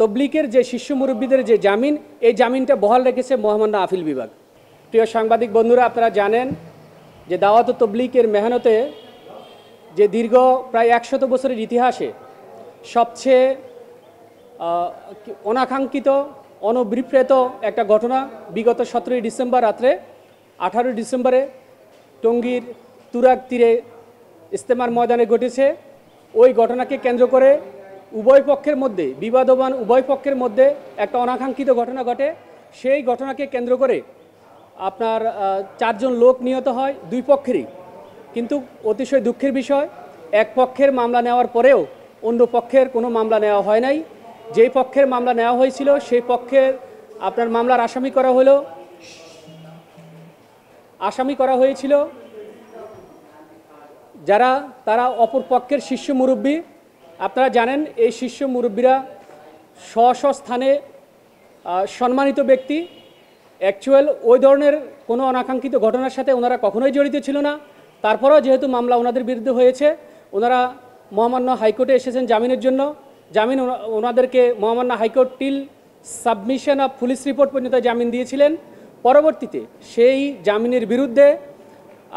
তবলিগের যে শিষ্য মুরব্বীদের যে জামিন, এই জামিনটা বহাল রেখেছে মহামান্য আপিল বিভাগ। প্রিয় সাংবাদিক বন্ধুরা, আপনারা জানেন যে দাওয়াত তবলিগের মেহনতে যে দীর্ঘ প্রায় 100 বছরের ইতিহাসে সবচেয়ে অনাকাঙ্ক্ষিত অনভিপ্রেত একটা ঘটনা বিগত 17 ডিসেম্বর রাত্রে 18 ডিসেম্বরে টঙ্গীর তুরাগ তীরে ইজতেমার ময়দানে ঘটেছে। ওই ঘটনাকে কেন্দ্র করে উভয় পক্ষের মধ্যে, বিবাদমান উভয় পক্ষের মধ্যে একটা অনাকাঙ্ক্ষিত ঘটনা ঘটে। সেই ঘটনাকে কেন্দ্র করে আপনার 4 জন লোক নিহত হয় দুই পক্ষেরই। কিন্তু অতিশয় দুঃখের বিষয়, এক পক্ষের মামলা নেওয়ার পরেও অন্য পক্ষের কোনো মামলা নেওয়া হয় নাই। যেই পক্ষের মামলা নেওয়া হয়েছিল সেই পক্ষের আপনার মামলার আসামি করা হয়েছিল তারা অপর পক্ষের শীর্ষ মুরব্বী। আপনারা জানেন এই শীর্ষ মুরব্বীরা স্ব স্থানে সম্মানিত ব্যক্তি। অ্যাকচুয়াল ওই ধরনের কোনো অনাকাঙ্ক্ষিত ঘটনার সাথে ওনারা কখনোই জড়িত ছিল না। তারপরেও যেহেতু মামলা ওনাদের বিরুদ্ধে হয়েছে, ওনারা মহামান্য হাইকোর্টে এসেছেন জামিনের জন্য। জামিন ওনাদেরকে মহামান্য high court till submission of police report পর্যন্ত জামিন দিয়েছিলেন। পরবর্তীতে সেই জামিনের বিরুদ্ধে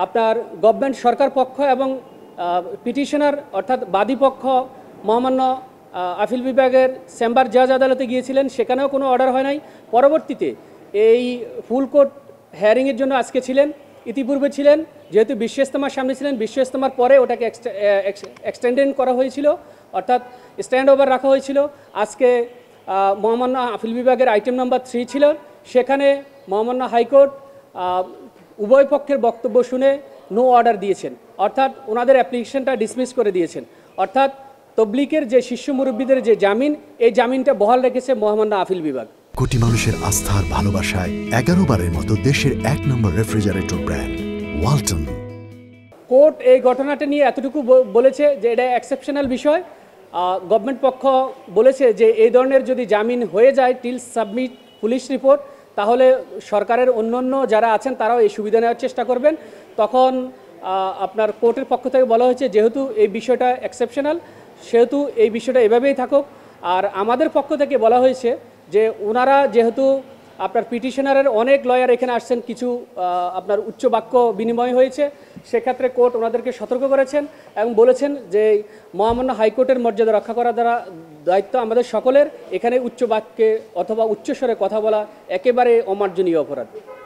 আপনার গভর্নমেন্ট সরকার পক্ষ এবং পিটিশনার অর্থাৎ বাদী পক্ষ মহামান্য আপিল বিভাগের চেম্বার জাজ আদালতে গিয়েছিলেন, সেখানেও কোনো অর্ডার হয় নাই। পরবর্তীতে এই ফুল কোর্ট হেয়ারিংয়ের জন্য আজকে ছিলেন, ইতিপূর্বে ছিলেন। যেহেতু বিশ্ব ইজতেমার সামনে ছিলেন, বিশ্ব ইজতেমার পরে ওটাকে এক্সটেন্ডেড করা হয়েছিল, অর্থাৎ স্ট্যান্ড ওভার রাখা হয়েছিল। আজকে মহামান্য আপিল বিভাগের আইটেম নাম্বার 3 ছিল, সেখানে মহামান্য হাইকোর্ট উভয় পক্ষের বক্তব্য শুনে নো অর্ডার দিয়েছেন, অর্থাৎ ওনাদের অ্যাপ্লিকেশনটা ডিসমিস করে দিয়েছেন। অর্থাৎ তবলিগের যে শিষ্য মুরব্বীদের যে জামিন, এই জামিনটা বহাল রেখেছে মহামান্য আপিল বিভাগ। কোটি মানুষের আস্থার ভালোবাসায় 11 বারের মতো দেশের 1 নম্বর রেফ্রিজারেটর ব্র্যান্ড ওয়ালটন। কোর্ট এই ঘটনাটা নিয়ে এতটুকু বলেছে যে এটা এক্সেপশনাল বিষয়। গভর্নমেন্ট পক্ষ বলেছে যে এই ধরনের যদি জামিন হয়ে যায় টিল সাবমিট পুলিশ রিপোর্ট, তাহলে সরকারের অন্যান্য যারা আছেন তারাও এই সুবিধা নেওয়ার চেষ্টা করবেন। তখন আপনার কোর্টের পক্ষ থেকে বলা হয়েছে যেহেতু এই বিষয়টা এক্সেপশনাল, সেহেতু এই বিষয়টা এভাবেই থাকুক। আর আমাদের পক্ষ থেকে বলা হয়েছে যে ওনারা যেহেতু আপনার পিটিশনারের অনেক লয়ার এখানে আসছেন, কিছু আপনার উচ্চ বাক্য বিনিময় হয়েছে, সেক্ষেত্রে কোর্ট ওনাদেরকে সতর্ক করেছেন এবং বলেছেন যে মহামান্য হাইকোর্টের মর্যাদা রক্ষা করা দ্বারা দায়িত্ব আমাদের সকলের। এখানে উচ্চ বাক্যে অথবা উচ্চস্বরে কথা বলা একেবারে অমার্জনীয় অপরাধ।